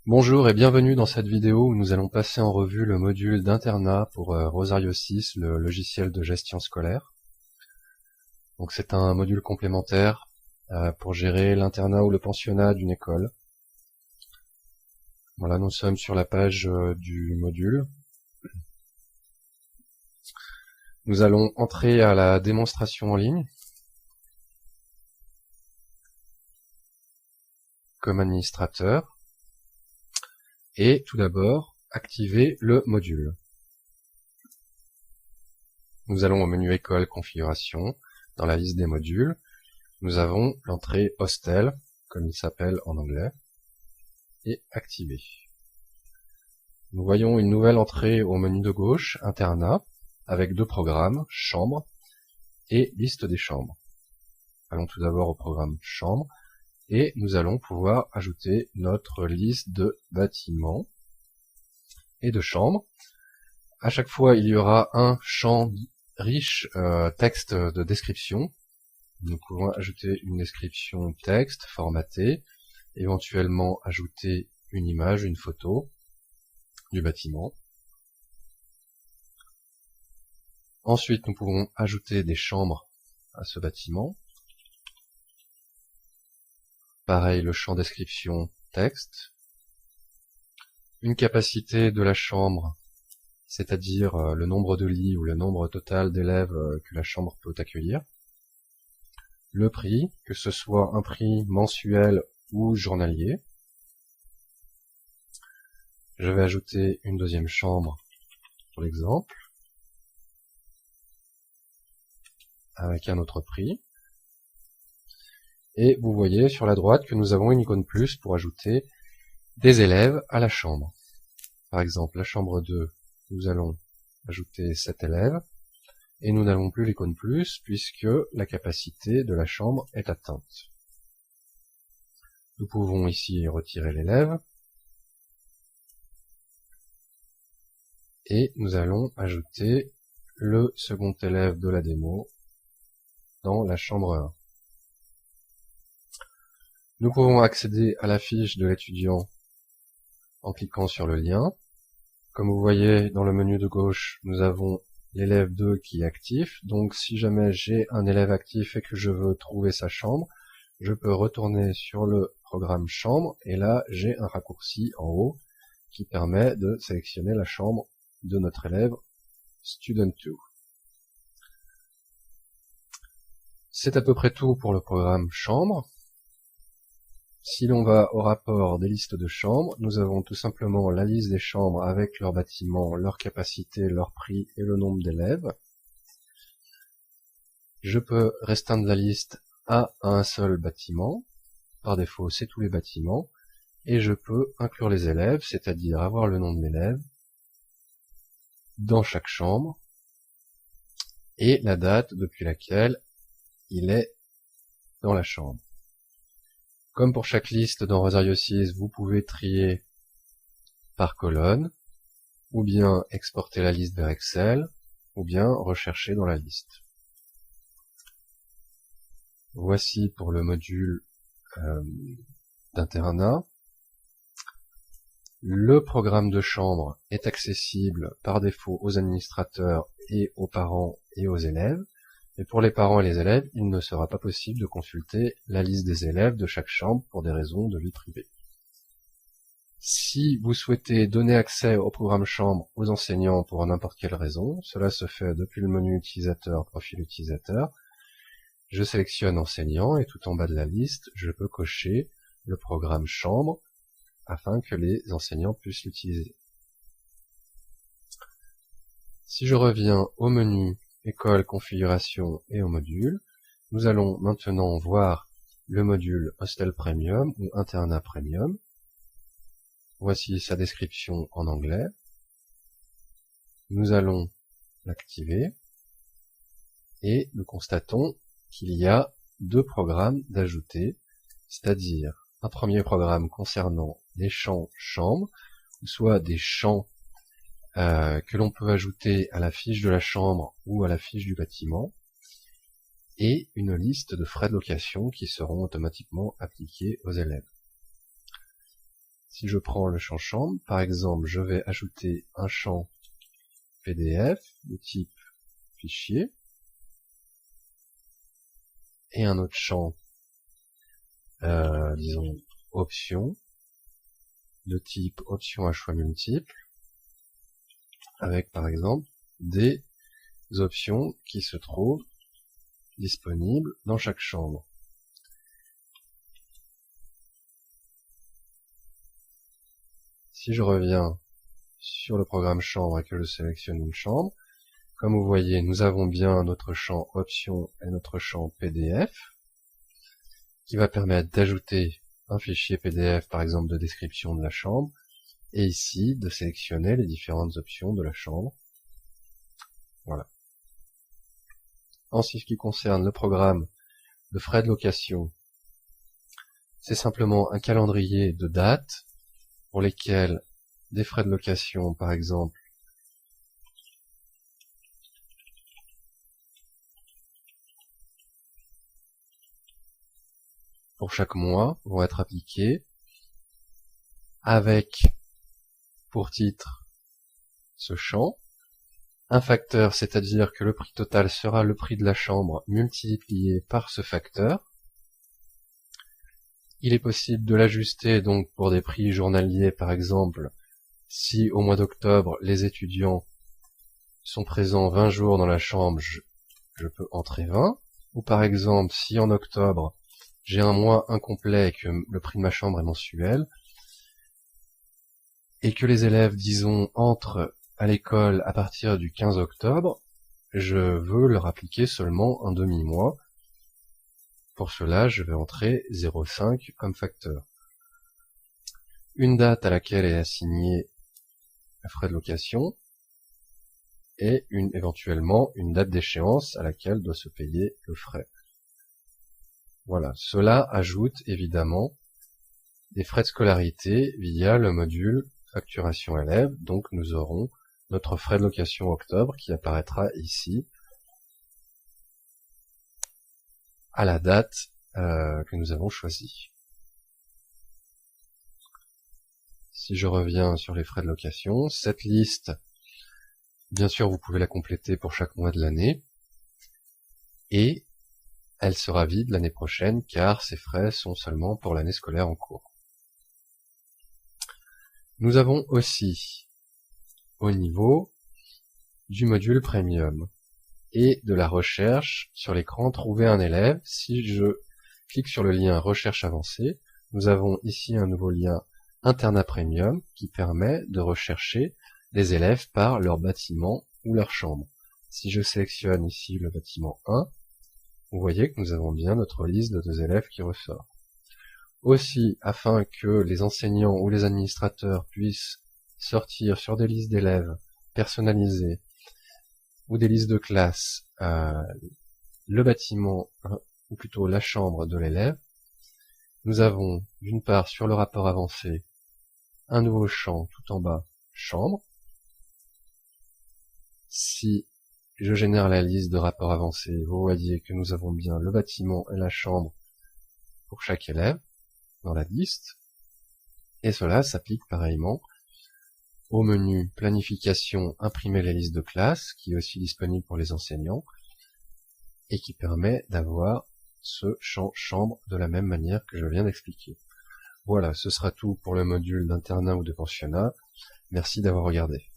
Bonjour et bienvenue dans cette vidéo où nous allons passer en revue le module d'internat pour Rosario 6, le logiciel de gestion scolaire. Donc c'est un module complémentaire pour gérer l'internat ou le pensionnat d'une école. Voilà, nous sommes sur la page du module. Nous allons entrer à la démonstration en ligne. Comme administrateur. Et tout d'abord, activer le module. Nous allons au menu École, Configuration. Dans la liste des modules, nous avons l'entrée Hostel, comme il s'appelle en anglais, et activer. Nous voyons une nouvelle entrée au menu de gauche, Internat, avec deux programmes, Chambre et Liste des chambres. Allons tout d'abord au programme Chambre, et nous allons pouvoir ajouter notre liste de bâtiments et de chambres. À chaque fois, il y aura un champ riche texte de description. Nous pouvons ajouter une description texte formatée, éventuellement ajouter une image, une photo du bâtiment. Ensuite, nous pouvons ajouter des chambres à ce bâtiment. Pareil, le champ description texte. Une capacité de la chambre, c'est-à-dire le nombre de lits ou le nombre total d'élèves que la chambre peut accueillir. Le prix, que ce soit un prix mensuel ou journalier. Je vais ajouter une deuxième chambre pour l'exemple, avec un autre prix. Et vous voyez sur la droite que nous avons une icône plus pour ajouter des élèves à la chambre. Par exemple, la chambre 2, nous allons ajouter 7 élèves. Et nous n'avons plus l'icône plus puisque la capacité de la chambre est atteinte. Nous pouvons ici retirer l'élève. Et nous allons ajouter le second élève de la démo dans la chambre 1. Nous pouvons accéder à la fiche de l'étudiant en cliquant sur le lien. Comme vous voyez dans le menu de gauche, nous avons l'élève 2 qui est actif. Donc si jamais j'ai un élève actif et que je veux trouver sa chambre, je peux retourner sur le programme chambre et là j'ai un raccourci en haut qui permet de sélectionner la chambre de notre élève Student 2. C'est à peu près tout pour le programme chambre. Si l'on va au rapport des listes de chambres, nous avons tout simplement la liste des chambres avec leur bâtiment, leur capacité, leur prix et le nombre d'élèves. Je peux restreindre la liste à un seul bâtiment. Par défaut, c'est tous les bâtiments. Et je peux inclure les élèves, c'est-à-dire avoir le nom de l'élève dans chaque chambre et la date depuis laquelle il est dans la chambre. Comme pour chaque liste dans Rosario 6, vous pouvez trier par colonne, ou bien exporter la liste vers Excel, ou bien rechercher dans la liste. Voici pour le module d'internat. Le programme de chambre est accessible par défaut aux administrateurs et aux parents et aux élèves. Et pour les parents et les élèves, il ne sera pas possible de consulter la liste des élèves de chaque chambre pour des raisons de vie privée. Si vous souhaitez donner accès au programme chambre aux enseignants pour n'importe quelle raison, cela se fait depuis le menu utilisateur, profil utilisateur. Je sélectionne enseignant et tout en bas de la liste, je peux cocher le programme chambre afin que les enseignants puissent l'utiliser. Si je reviens au menu École, Configuration et au module, nous allons maintenant voir le module Hostel Premium ou Internat Premium. Voici sa description en anglais. Nous allons l'activer et nous constatons qu'il y a deux programmes d'ajouter, c'est-à-dire un premier programme concernant les champs chambres, soit des champs que l'on peut ajouter à la fiche de la chambre ou à la fiche du bâtiment, et une liste de frais de location qui seront automatiquement appliqués aux élèves. Si je prends le champ chambre, par exemple, je vais ajouter un champ PDF de type fichier et un autre champ, disons, option de type option à choix multiples, avec par exemple des options qui se trouvent disponibles dans chaque chambre. Si je reviens sur le programme chambre et que je sélectionne une chambre, comme vous voyez, nous avons bien notre champ option et notre champ PDF, qui va permettre d'ajouter un fichier PDF, par exemple, de description de la chambre, et ici, de sélectionner les différentes options de la chambre. Voilà. En ce qui concerne le programme de frais de location, c'est simplement un calendrier de dates pour lesquels des frais de location, par exemple, pour chaque mois, vont être appliqués avec, pour titre, ce champ, un facteur, c'est-à-dire que le prix total sera le prix de la chambre multiplié par ce facteur. Il est possible de l'ajuster donc pour des prix journaliers, par exemple, si au mois d'octobre, les étudiants sont présents 20 jours dans la chambre, je peux entrer 20. Ou par exemple, si en octobre, j'ai un mois incomplet et que le prix de ma chambre est mensuel, et que les élèves, disons, entrent à l'école à partir du 15 octobre, je veux leur appliquer seulement un demi-mois. Pour cela, je vais entrer 0,5 comme facteur. Une date à laquelle est assigné le frais de location et éventuellement une date d'échéance à laquelle doit se payer le frais. Voilà, cela ajoute évidemment des frais de scolarité via le module facturation élève, donc nous aurons notre frais de location octobre qui apparaîtra ici à la date que nous avons choisie. Si je reviens sur les frais de location, cette liste, bien sûr vous pouvez la compléter pour chaque mois de l'année, et elle sera vide l'année prochaine car ces frais sont seulement pour l'année scolaire en cours. Nous avons aussi, au niveau du module Premium et de la recherche sur l'écran Trouver un élève, si je clique sur le lien Recherche avancée, nous avons ici un nouveau lien Internat Premium qui permet de rechercher les élèves par leur bâtiment ou leur chambre. Si je sélectionne ici le bâtiment 1, vous voyez que nous avons bien notre liste de 2 élèves qui ressort. Aussi, afin que les enseignants ou les administrateurs puissent sortir sur des listes d'élèves personnalisées ou des listes de classe le bâtiment, ou plutôt la chambre de l'élève, nous avons d'une part sur le rapport avancé un nouveau champ tout en bas, chambre. Si je génère la liste de rapports avancés, vous voyez que nous avons bien le bâtiment et la chambre pour chaque élève dans la liste. Et cela s'applique pareillement au menu planification, imprimer les listes de classe, qui est aussi disponible pour les enseignants, et qui permet d'avoir ce champ chambre de la même manière que je viens d'expliquer. Voilà, ce sera tout pour le module d'internat ou de pensionnat. Merci d'avoir regardé.